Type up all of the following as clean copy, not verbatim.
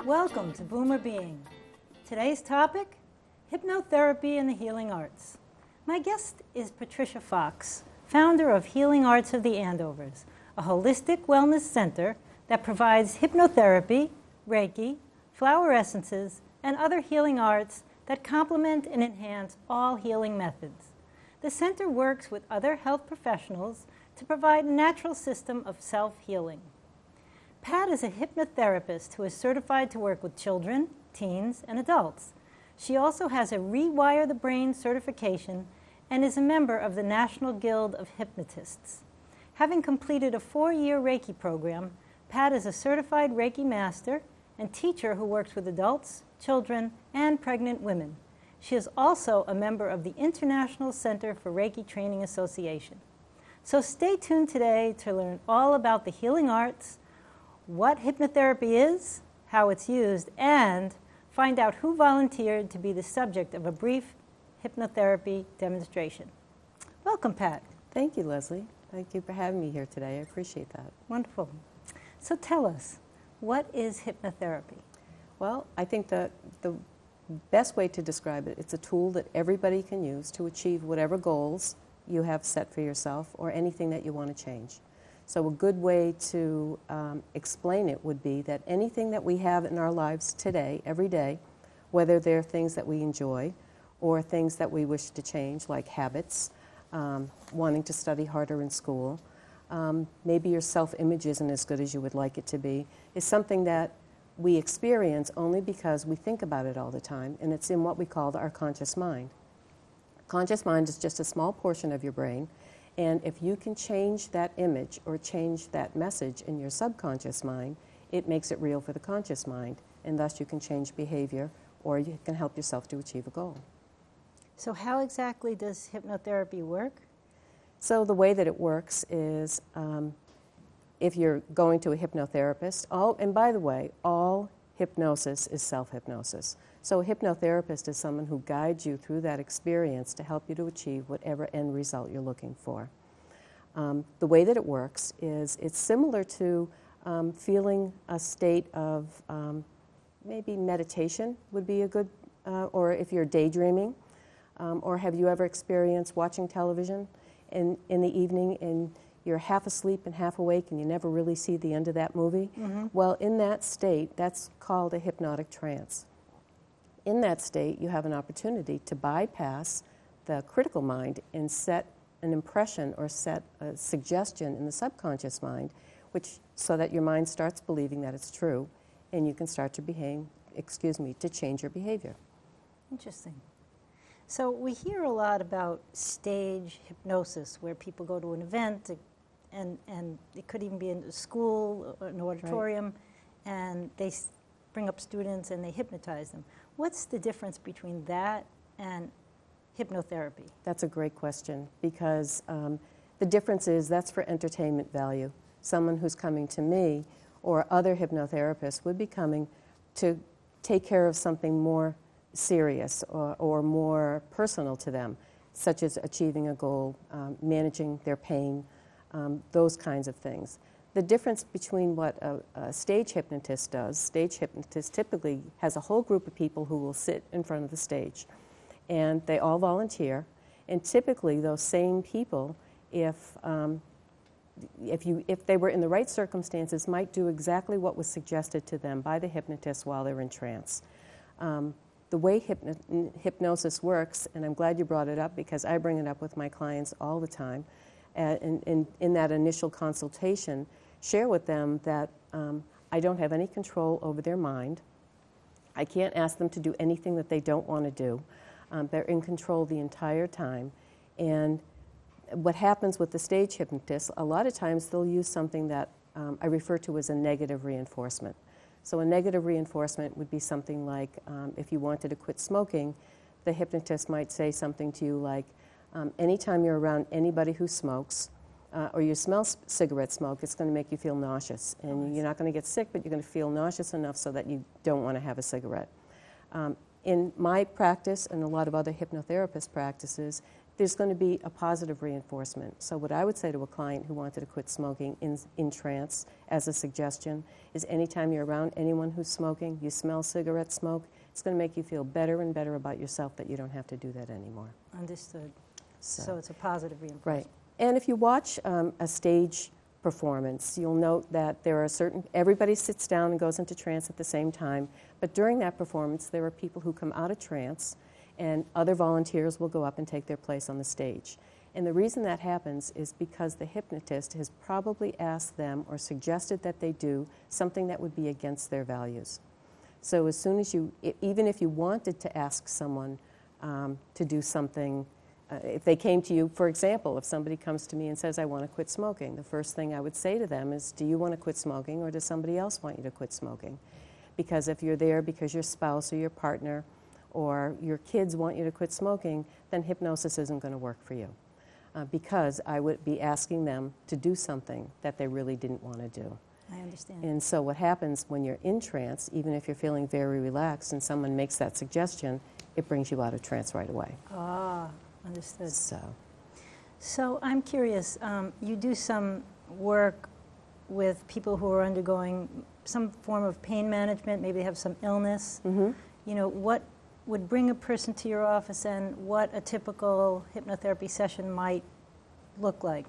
Welcome to Boomer Being. Today's topic, hypnotherapy and the healing arts. My guest is Patricia Fox, founder of Healing Arts of the Andovers, a holistic wellness center that provides hypnotherapy, Reiki, flower essences, and other healing arts that complement and enhance all healing methods. The center works with other health professionals to provide a natural system of self-healing. Pat is a hypnotherapist who is certified to work with children, teens, and adults. She also has a Rewire the Brain certification and is a member of the National Guild of Hypnotists. Having completed a 4-year Reiki program, Pat is a certified Reiki master and teacher who works with adults, children, and pregnant women. She is also a member of the International Center for Reiki Training Association. So stay tuned today to learn all about the healing arts, what hypnotherapy is, how it's used, and find out who volunteered to be the subject of a brief hypnotherapy demonstration. Welcome, Pat. Thank you, Leslie. Thank you for having me here today. I appreciate that. Wonderful. So tell us, what is hypnotherapy? Well, I think that the best way to describe it, it's a tool that everybody can use to achieve whatever goals you have set for yourself or anything that you want to change. So a good way to explain it would be that anything that we have in our lives today, every day, whether they're things that we enjoy or things that we wish to change, like habits, wanting to study harder in school, maybe your self-image isn't as good as you would like it to be, is something that we experience only because we think about it all the time, and it's in what we call our conscious mind. Conscious mind is just a small portion of your brain, and if you can change that image or change that message in your subconscious mind, it makes it real for the conscious mind, and thus you can change behavior or you can help yourself to achieve a goal. So how exactly does hypnotherapy work? So the way that it works is if you're going to a hypnotherapist, and by the way, all hypnosis is self-hypnosis. So a hypnotherapist is someone who guides you through that experience to help you to achieve whatever end result you're looking for. The way that it works is it's similar to feeling a state of maybe meditation would be a good, or if you're daydreaming, or have you ever experienced watching television in the evening and you're half asleep and half awake and you never really see the end of that movie? Mm-hmm. Well, in that state, that's called a hypnotic trance. In that state, you have an opportunity to bypass the critical mind and set an impression or set a suggestion in the subconscious mind, so that your mind starts believing that it's true, and you can start to to change your behavior. Interesting. So we hear a lot about stage hypnosis, where people go to an event, and it could even be in a school or an auditorium, right, and they bring up students and they hypnotize them. What's the difference between that and hypnotherapy? That's a great question, because the difference is that's for entertainment value. Someone who's coming to me or other hypnotherapists would be coming to take care of something more serious or more personal to them, such as achieving a goal, managing their pain, those kinds of things. The difference between what a stage hypnotist does, stage hypnotist typically has a whole group of people who will sit in front of the stage, and they all volunteer, and typically those same people, if they were in the right circumstances, might do exactly what was suggested to them by the hypnotist while they're in trance. The way hypnosis works, and I'm glad you brought it up because I bring it up with my clients all the time, in that initial consultation, share with them that I don't have any control over their mind. I can't ask them to do anything that they don't want to do. They're in control the entire time. And what happens with the stage hypnotist, a lot of times they'll use something that I refer to as a negative reinforcement. So a negative reinforcement would be something like if you wanted to quit smoking, the hypnotist might say something to you like, anytime you're around anybody who smokes, or you smell cigarette smoke, it's going to make you feel nauseous. And you're not going to get sick, but you're going to feel nauseous enough so that you don't want to have a cigarette. In my practice and a lot of other hypnotherapist practices, there's going to be a positive reinforcement. So what I would say to a client who wanted to quit smoking in trance as a suggestion is anytime you're around anyone who's smoking, you smell cigarette smoke, it's going to make you feel better and better about yourself that you don't have to do that anymore. Understood. So it's a positive reinforcement. Right. And if you watch a stage performance, you'll note that there are everybody sits down and goes into trance at the same time, but during that performance there are people who come out of trance and other volunteers will go up and take their place on the stage. And the reason that happens is because the hypnotist has probably asked them or suggested that they do something that would be against their values. So as soon as even if you wanted to ask someone to do something, if they came to you, for example, if somebody comes to me and says, I want to quit smoking, the first thing I would say to them is, do you want to quit smoking or does somebody else want you to quit smoking? Because if you're there because your spouse or your partner or your kids want you to quit smoking, then hypnosis isn't going to work for you. Because I would be asking them to do something that they really didn't want to do. I understand. And so what happens when you're in trance, even if you're feeling very relaxed and someone makes that suggestion, it brings you out of trance right away. Ah, understood. So I'm curious, you do some work with people who are undergoing some form of pain management, maybe they have some illness. mm-hmm. You know, what would bring a person to your office and what a typical hypnotherapy session might look like?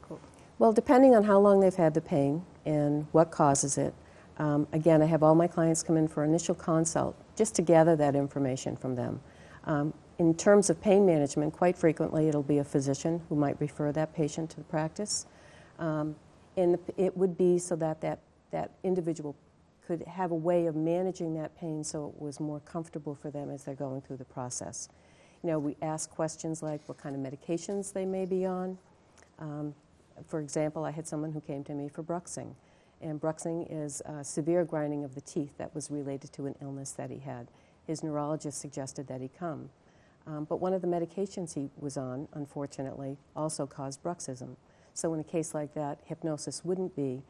Well, depending on how long they've had the pain and what causes it. Again, I have all my clients come in for initial consult just to gather that information from them. In terms of pain management, quite frequently it'll be a physician who might refer that patient to the practice. And it would be so that that individual could have a way of managing that pain so it was more comfortable for them as they're going through the process. You know, we ask questions like what kind of medications they may be on. For example, I had someone who came to me for bruxing. And bruxing is severe grinding of the teeth that was related to an illness that he had. His neurologist suggested that he come. But one of the medications he was on, unfortunately, also caused bruxism. So in a case like that, hypnosis wouldn't be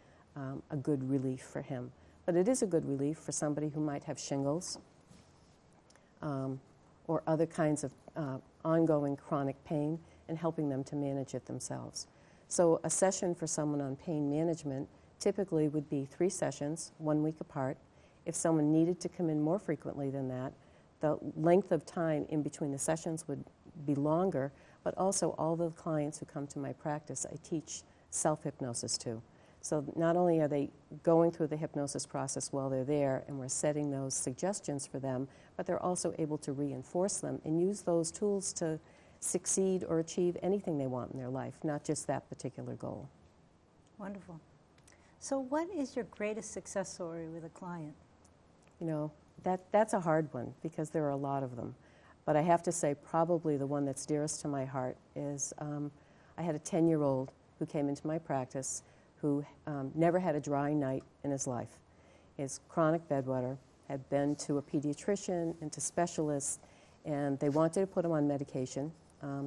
a good relief for him. But it is a good relief for somebody who might have shingles or other kinds of ongoing chronic pain and helping them to manage it themselves. So a session for someone on pain management typically would be 3 sessions, 1 week apart. If someone needed to come in more frequently than that, the length of time in between the sessions would be longer, but also all the clients who come to my practice, I teach self-hypnosis to. So not only are they going through the hypnosis process while they're there and we're setting those suggestions for them, but they're also able to reinforce them and use those tools to succeed or achieve anything they want in their life, not just that particular goal. Wonderful. So what is your greatest success story with a client? You know, that's a hard one because there are a lot of them. But I have to say probably the one that's dearest to my heart is I had a 10-year-old who came into my practice who never had a dry night in his life. Is chronic bedwetter, had been to a pediatrician and to specialists, and they wanted to put him on medication.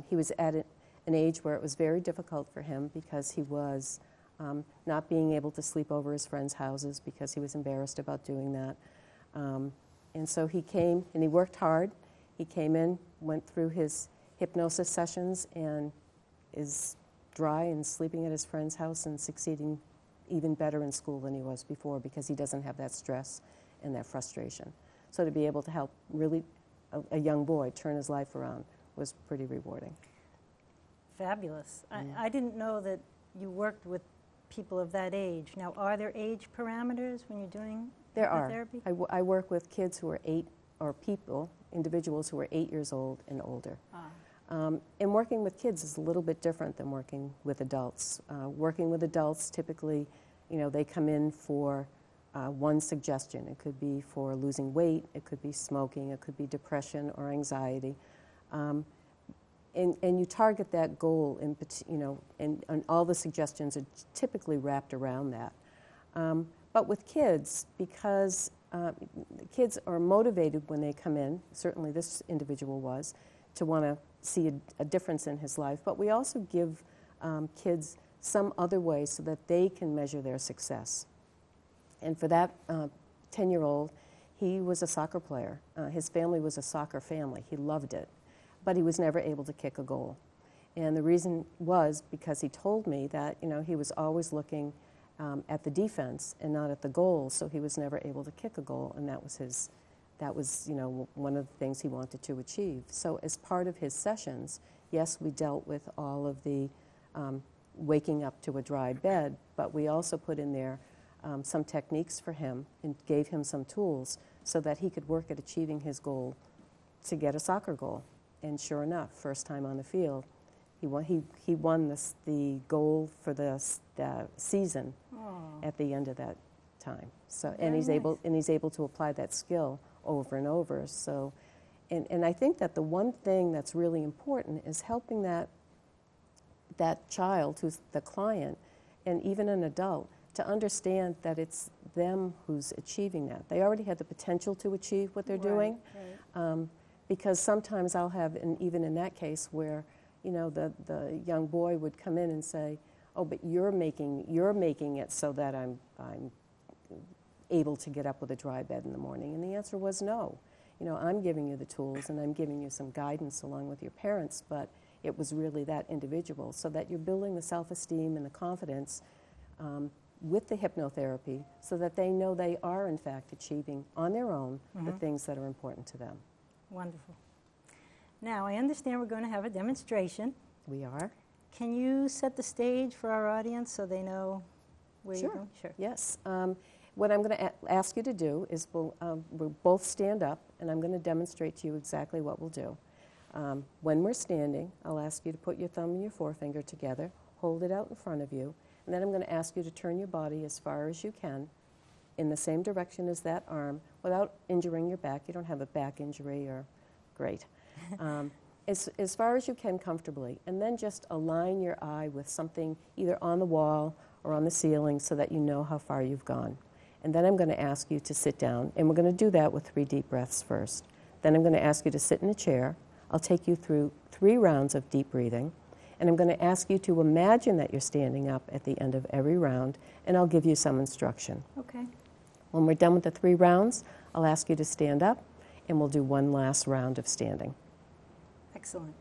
He was at an age where it was very difficult for him because he was not being able to sleep over his friends' houses because he was embarrassed about doing that. And so he came and he worked hard. He came in, went through his hypnosis sessions, and is dry and sleeping at his friend's house and succeeding even better in school than he was before because he doesn't have that stress and that frustration. So to be able to help really a young boy turn his life around was pretty rewarding. Fabulous. I didn't know that you worked with people of that age. Now, are there age parameters when you're doing There hypnotherapy? are. I work with kids who are 8, or individuals who are 8 years old and older. And working with kids is a little bit different than working with adults. Working with adults, typically, you know, they come in for one suggestion. It could be for losing weight, it could be smoking, it could be depression or anxiety. And you target that goal, and all the suggestions are typically wrapped around that. But with kids, because kids are motivated when they come in, certainly this individual was, to want to see a difference in his life, but we also give kids some other way so that they can measure their success. And for that 10-year-old, he was a soccer player. His family was a soccer family. He loved it, but he was never able to kick a goal. And the reason was because he told me that, he was always looking at the defense and not at the goal, so he was never able to kick a goal, and that was one of the things he wanted to achieve. So as part of his sessions, yes, we dealt with all of the waking up to a dry bed, but we also put in there some techniques for him and gave him some tools so that he could work at achieving his goal to get a soccer goal. And sure enough, first time on the field, he won the goal for the season at the end of that time. So and he's able to apply that skill over and over. So, and I think that the one thing that's really important is helping that child who's the client, and even an adult, to understand that it's them who's achieving that. They already had the potential to achieve what they're doing, right. Because sometimes I'll have, even in that case, where the young boy would come in and say, "Oh, but you're making it so that I'm able to get up with a dry bed in the morning." And the answer was no. I'm giving you the tools and I'm giving you some guidance along with your parents, but it was really that individual, so that you're building the self-esteem and the confidence with the hypnotherapy so that they know they are, in fact, achieving on their own the things that are important to them. Wonderful. Now, I understand we're going to have a demonstration. We are. Can you set the stage for our audience so they know where you're going? Sure. Yes. What I'm going to ask you to do is we'll both stand up, and I'm going to demonstrate to you exactly what we'll do. When we're standing, I'll ask you to put your thumb and your forefinger together, hold it out in front of you, and then I'm going to ask you to turn your body as far as you can in the same direction as that arm without injuring your back. You don't have a back injury, or great. As far as you can comfortably, and then just align your eye with something either on the wall or on the ceiling so that you know how far you've gone. And then I'm going to ask you to sit down, and we're going to do that with 3 deep breaths first. Then I'm going to ask you to sit in a chair. I'll take you through 3 rounds of deep breathing, and I'm going to ask you to imagine that you're standing up at the end of every round, and I'll give you some instruction. Okay. When we're done with the 3 rounds, I'll ask you to stand up, and we'll do one last round of standing. Excellent.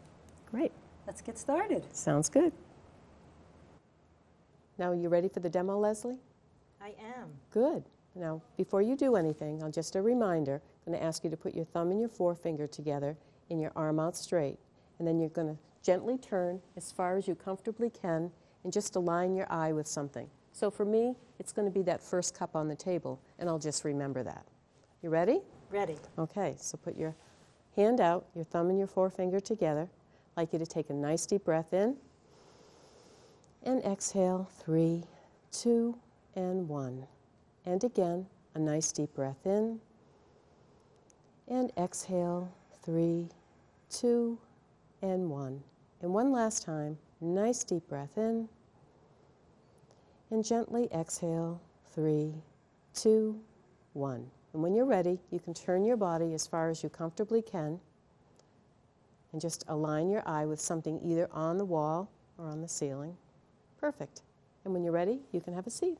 Great. Let's get started. Sounds good. Now, are you ready for the demo, Leslie? I am. Good. Now, before you do anything, just a reminder, I'm going to ask you to put your thumb and your forefinger together and your arm out straight. And then you're going to gently turn as far as you comfortably can and just align your eye with something. So for me, it's going to be that first cup on the table, and I'll just remember that. You ready? Ready. Okay, so put your hand out, your thumb and your forefinger together. I'd like you to take a nice deep breath in and exhale, 3, 2, and 1. And again, a nice deep breath in and exhale, 3, 2, and 1. And one last time, nice deep breath in and gently exhale, 3, 2, 1. And when you're ready, you can turn your body as far as you comfortably can and just align your eye with something either on the wall or on the ceiling. Perfect. And when you're ready, you can have a seat.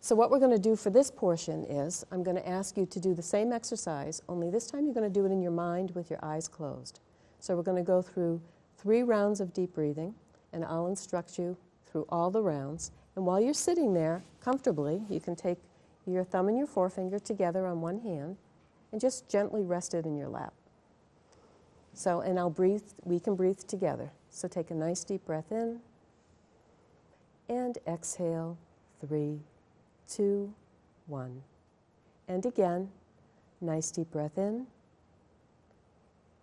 So what we're going to do for this portion is I'm going to ask you to do the same exercise, only this time you're going to do it in your mind with your eyes closed. So we're going to go through 3 rounds of deep breathing, and I'll instruct you through all the rounds. And while you're sitting there comfortably, you can take your thumb and your forefinger together on one hand and just gently rest it in your lap. So, and we can breathe together. So take a nice deep breath in and exhale, 3, 2, 1. And again, nice deep breath in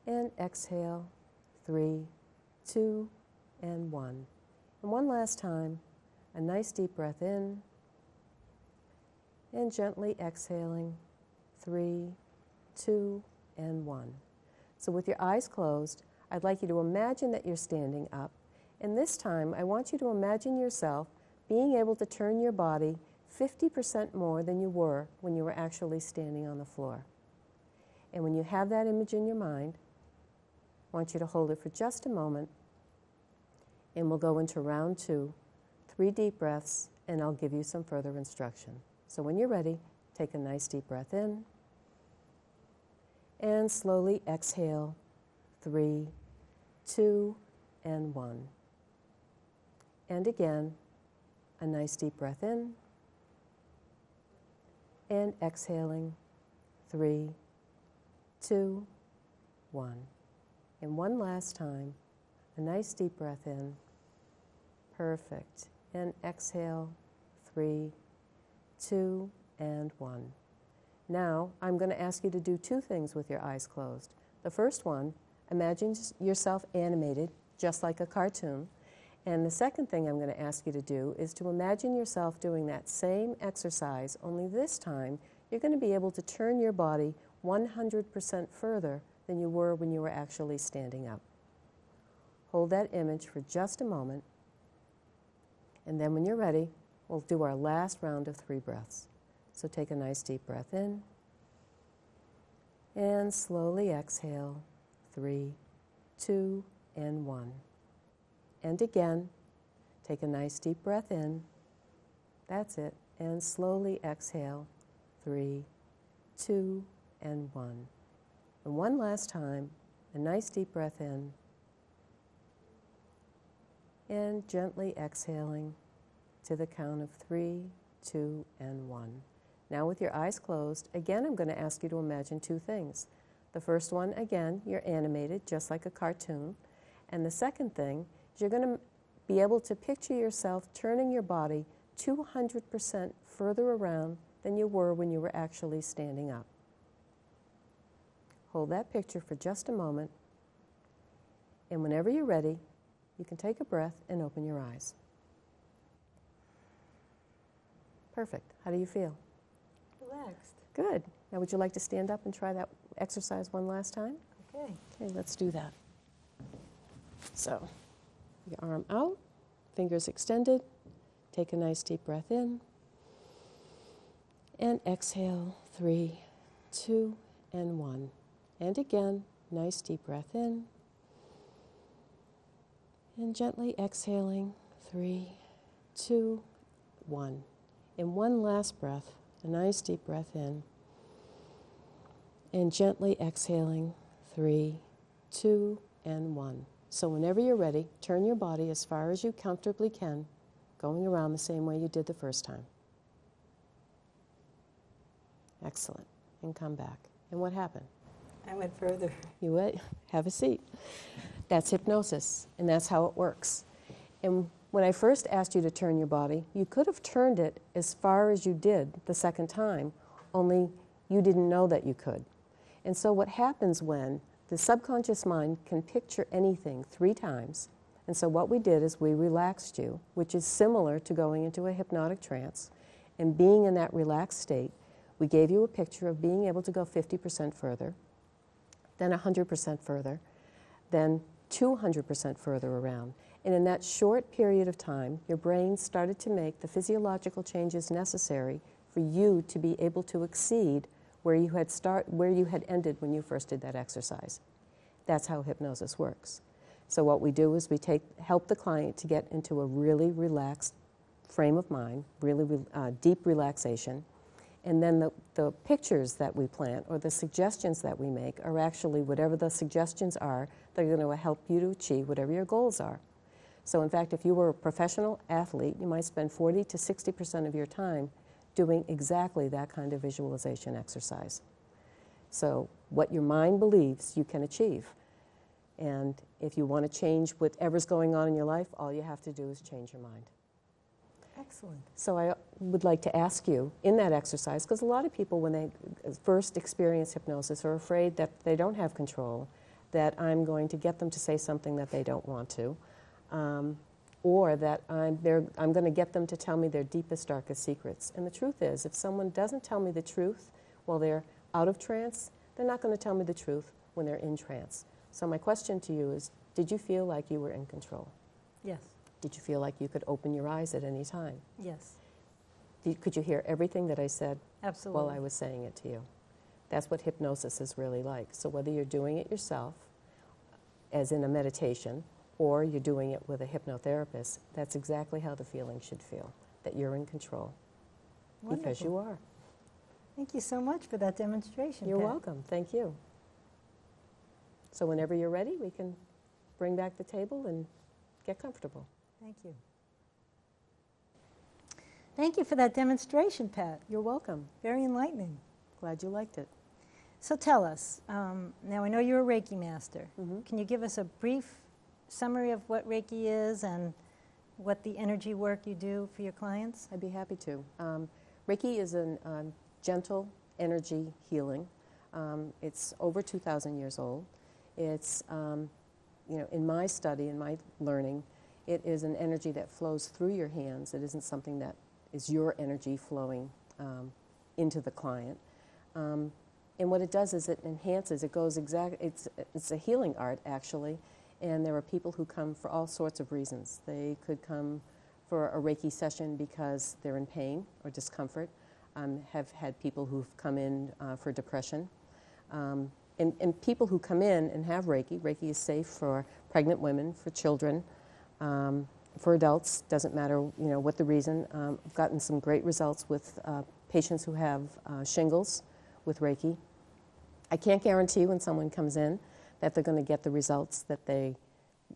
and exhale, 3, 2, and 1. And one last time, a nice deep breath in and gently exhaling, 3, 2, and 1. So with your eyes closed, I'd like you to imagine that you're standing up. And this time, I want you to imagine yourself being able to turn your body 50% more than you were when you were actually standing on the floor. And when you have that image in your mind, I want you to hold it for just a moment, and we'll go into round 2, 3 deep breaths, and I'll give you some further instruction. So when you're ready, take a nice deep breath in, and slowly exhale, 3, 2, and 1. And again, a nice deep breath in, and exhaling, 3, 2, 1. And one last time, a nice deep breath in, perfect, and exhale, 3, 2, and 1. Now, I'm going to ask you to do two things with your eyes closed. The first one, imagine yourself animated, just like a cartoon. And the second thing I'm going to ask you to do is to imagine yourself doing that same exercise, only this time you're going to be able to turn your body 100% further than you were when you were actually standing up. Hold that image for just a moment, and then when you're ready, we'll do our last round of 3 breaths. So take a nice deep breath in, and slowly exhale, 3, 2, and 1. And again, take a nice deep breath in, that's it, and slowly exhale, 3, 2, and 1. And one last time, a nice deep breath in, and gently exhaling to the count of 3, 2, and 1. Now with your eyes closed, again I'm going to ask you to imagine two things. The first one, again, you're animated just like a cartoon. And the second thing is you're going to be able to picture yourself turning your body 200% further around than you were when you were actually standing up. Hold that picture for just a moment, and whenever you're ready, you can take a breath and open your eyes. Perfect. How do you feel? Relaxed. Good. Now would you like to stand up and try that exercise one last time? Okay. Okay, let's do that. So, your arm out, fingers extended, take a nice deep breath in, and exhale, 3, 2, and 1. And again, nice deep breath in, and gently exhaling, 3, 2, 1. And one last breath, a nice deep breath in, and gently exhaling, 3, 2, and 1. So whenever you're ready, turn your body as far as you comfortably can, going around the same way you did the first time. Excellent. And come back. And what happened? I went further. You went, have a seat. That's hypnosis, and that's how it works. And when I first asked you to turn your body, you could have turned it as far as you did the second time, only you didn't know that you could. And so what happens when the subconscious mind can picture anything 3 times, and so what we did is we relaxed you, which is similar to going into a hypnotic trance, and being in that relaxed state, we gave you a picture of being able to go 50% further, then 100% further, then 200% further around. And in that short period of time, your brain started to make the physiological changes necessary for you to be able to exceed where you had ended when you first did that exercise. That's how hypnosis works. So what we do is we help the client to get into a really relaxed frame of mind, really deep relaxation, and then the pictures that we plant or the suggestions that we make are actually whatever the suggestions are that are going to help you to achieve whatever your goals are. So in fact, if you were a professional athlete, you might spend 40 to 60% of your time doing exactly that kind of visualization exercise. So what your mind believes you can achieve. And if you want to change whatever's going on in your life, all you have to do is change your mind. Excellent. So I would like to ask you in that exercise, because a lot of people when they first experience hypnosis are afraid that they don't have control, that I'm going to get them to say something that they don't want to, or that I'm going to get them to tell me their deepest, darkest secrets. And the truth is, if someone doesn't tell me the truth while they're out of trance, they're not going to tell me the truth when they're in trance. So my question to you is, did you feel like you were in control? Yes. Did you feel like you could open your eyes at any time? Yes. Could you hear everything that I said Absolutely. while I was saying it to you? That's what hypnosis is really like. So whether you're doing it yourself, as in a meditation, or you're doing it with a hypnotherapist, that's exactly how the feeling should feel, that you're in control. Wonderful. Because you are. Thank you so much for that demonstration. You're Pat. welcome. Thank you. So whenever you're ready, we can bring back the table and get comfortable. Thank you. Thank you for that demonstration, Pat. You're welcome. Very enlightening. Glad you liked it. So tell us, now I know you're a Reiki master. Mm-hmm. Can you give us a brief summary of what Reiki is and what the energy work you do for your clients? I'd be happy to. Reiki is a gentle energy healing. It's over 2,000 years old. It's, in my study, in my learning, it is an energy that flows through your hands. It isn't something that is your energy flowing into the client. And what it does is it enhances, it's a healing art, actually, and there are people who come for all sorts of reasons. They could come for a Reiki session because they're in pain or discomfort. Have had people who've come in for depression. And people who come in and have Reiki, Reiki is safe for pregnant women, for children, for adults, doesn't matter what the reason. I've gotten some great results with patients who have shingles with Reiki. I can't guarantee when someone comes in that they're going to get the results that they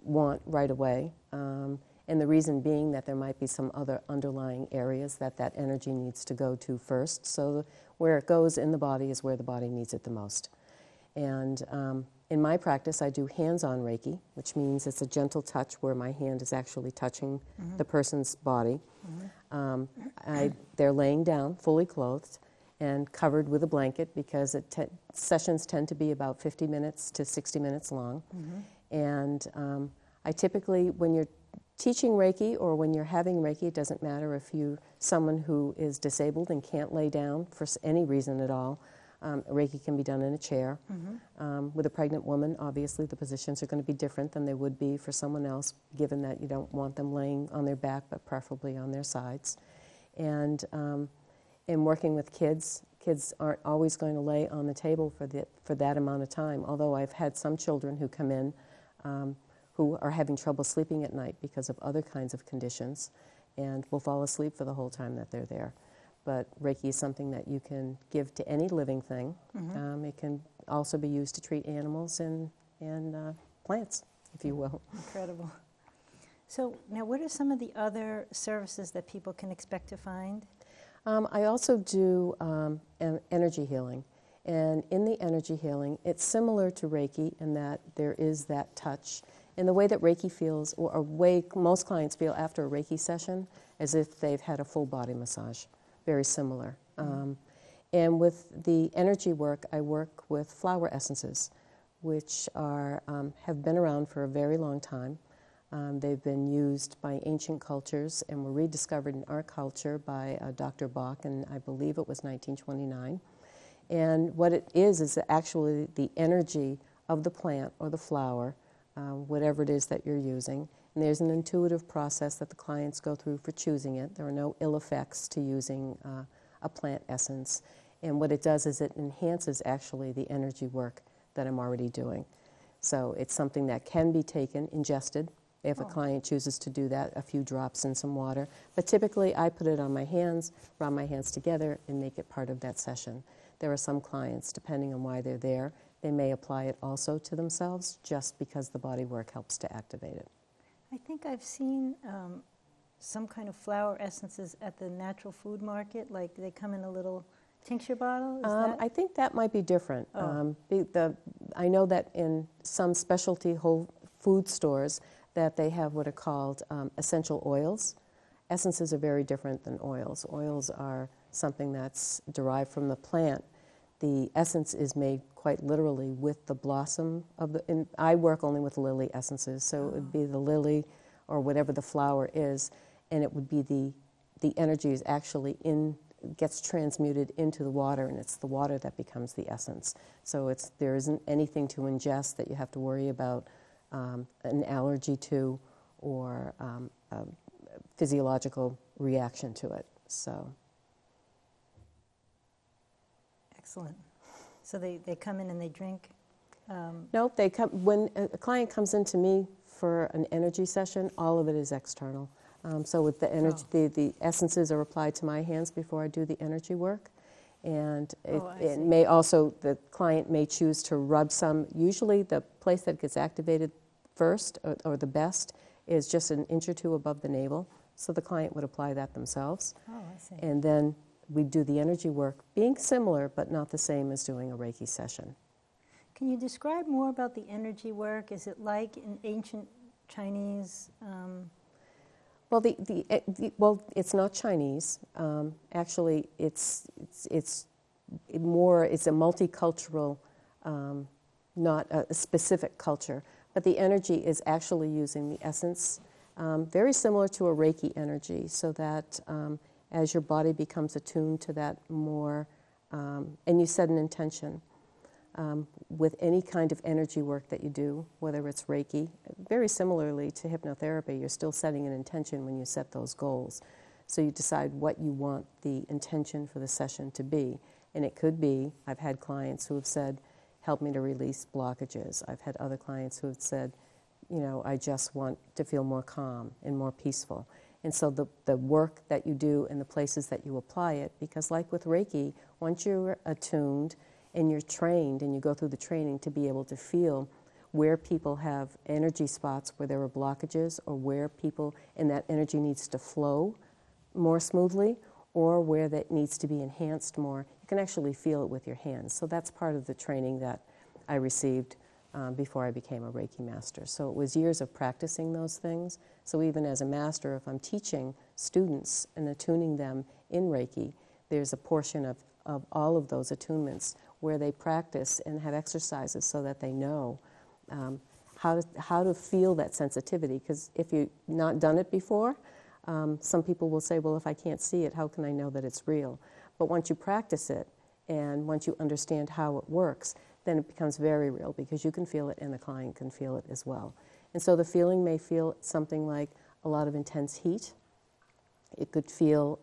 want right away. And the reason being that there might be some other underlying areas that energy needs to go to first. So where it goes in the body is where the body needs it the most. And in my practice, I do hands-on Reiki, which means it's a gentle touch where my hand is actually touching the person's body. They're laying down, fully clothed, and covered with a blanket because sessions tend to be about 50 minutes to 60 minutes long. And I typically, when you're teaching Reiki or when you're having Reiki, it doesn't matter if you're someone who is disabled and can't lay down for any reason at all. Reiki can be done in a chair. With a pregnant woman, obviously, the positions are going to be different than they would be for someone else, given that you don't want them laying on their back, but preferably on their sides. And in working with kids aren't always going to lay on the table for that amount of time, although I've had some children who come in who are having trouble sleeping at night because of other kinds of conditions and will fall asleep for the whole time that they're there. But Reiki is something that you can give to any living thing. It can also be used to treat animals and plants, if you will. Incredible. So now what are some of the other services that people can expect to find? I also do energy healing. And in the energy healing, it's similar to Reiki in that there is that touch. And the way that Reiki feels, or a way most clients feel after a Reiki session, as if they've had a full body massage. Very similar. And with the energy work, I work with flower essences, which have been around for a very long time. They've been used by ancient cultures and were rediscovered in our culture by Dr. Bach, and I believe it was 1929. And what it is actually the energy of the plant or the flower, whatever it is that you're using. And there's an intuitive process that the clients go through for choosing it. There are no ill effects to using a plant essence. And what it does is it enhances actually the energy work that I'm already doing. So it's something that can be taken, ingested, if a client chooses to do that, a few drops in some water. But typically I put it on my hands, rub my hands together, and make it part of that session. There are some clients, depending on why they're there, they may apply it also to themselves just because the body work helps to activate it. I think I've seen some kind of flower essences at the natural food market, like they come in a little tincture bottle. Is that? I think that might be different. I know that in some specialty whole food stores that they have what are called essential oils. Essences are very different than oils. Oils are something that's derived from the plant. The essence is made quite literally with the blossom of the, and I work only with lily essences, so it would be the lily or whatever the flower is, and it would be the energy is actually gets transmuted into the water, and it's the water that becomes the essence. So there isn't anything to ingest that you have to worry about an allergy to or a physiological reaction to it. So. Excellent. So they come in and they drink? No, they come when a client comes into me for an energy session. All of it is external. So with the energy, the essences are applied to my hands before I do the energy work, And I see. may also, the client may choose to rub some. Usually the place that gets activated first, or the best, is just an inch or two above the navel. So the client would apply that themselves. Oh, I see. And then we do the energy work, being similar but not the same as doing a Reiki session. Can you describe more about the energy work? Is it like in ancient Chinese? Well, well, it's not Chinese. Actually, it's a multicultural, not a specific culture. But the energy is actually using the essence, very similar to a Reiki energy, so that as your body becomes attuned to that more, and you set an intention. With any kind of energy work that you do, whether it's Reiki, very similarly to hypnotherapy, you're still setting an intention when you set those goals. So you decide what you want the intention for the session to be. And it could be, I've had clients who have said, help me to release blockages. I've had other clients who have said, I just want to feel more calm and more peaceful. And so the work that you do and the places that you apply it, because like with Reiki, once you're attuned, and you're trained and you go through the training to be able to feel where people have energy spots where there are blockages, or where people and that energy needs to flow more smoothly, or where that needs to be enhanced more. You can actually feel it with your hands. So that's part of the training that I received before I became a Reiki master. So it was years of practicing those things. So even as a master, if I'm teaching students and attuning them in Reiki, there's a portion of all of those attunements where they practice and have exercises so that they know how to feel that sensitivity. Because if you've not done it before, some people will say, well, if I can't see it, how can I know that it's real? But once you practice it, and once you understand how it works, then it becomes very real, because you can feel it and the client can feel it as well. And so the feeling may feel something like a lot of intense heat. It could feel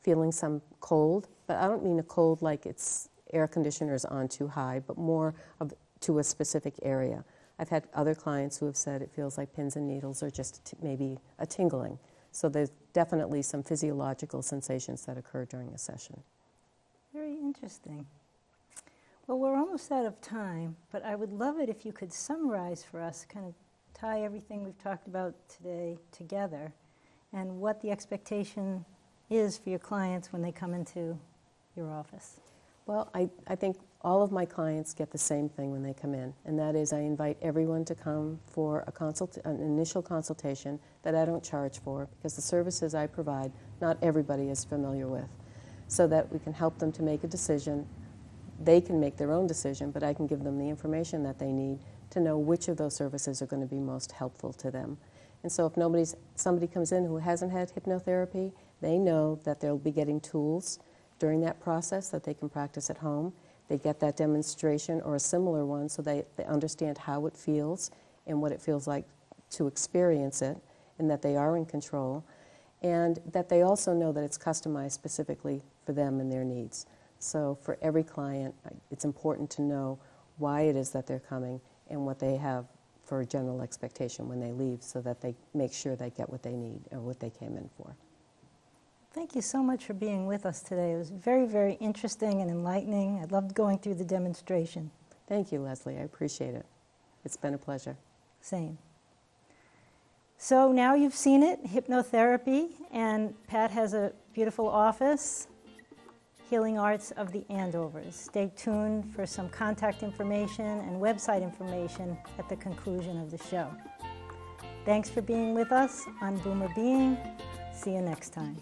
feeling some cold, but I don't mean a cold like it's air conditioners on too high, but more to a specific area. I've had other clients who have said it feels like pins and needles, or just maybe a tingling. So there's definitely some physiological sensations that occur during a session. Very interesting. Well, we're almost out of time, but I would love it if you could summarize for us, kind of tie everything we've talked about today together, and what the expectation is for your clients when they come into your office. Well, I think all of my clients get the same thing when they come in, and that is I invite everyone to come for an initial consultation that I don't charge for, because the services I provide, not everybody is familiar with, so that we can help them to make a decision. They can make their own decision, but I can give them the information that they need to know which of those services are going to be most helpful to them. And so if somebody comes in who hasn't had hypnotherapy, they know that they'll be getting tools during that process that they can practice at home. They get that demonstration or a similar one, so they understand how it feels and what it feels like to experience it, and that they are in control, and that they also know that it's customized specifically for them and their needs. So for every client, it's important to know why it is that they're coming and what they have for a general expectation when they leave, so that they make sure they get what they need or what they came in for. Thank you so much for being with us today. It was very, very interesting and enlightening. I loved going through the demonstration. Thank you, Leslie. I appreciate it. It's been a pleasure. Same. So now you've seen it, hypnotherapy, and Pat has a beautiful office, Healing Arts of the Andovers. Stay tuned for some contact information and website information at the conclusion of the show. Thanks for being with us on Boomer Being. See you next time.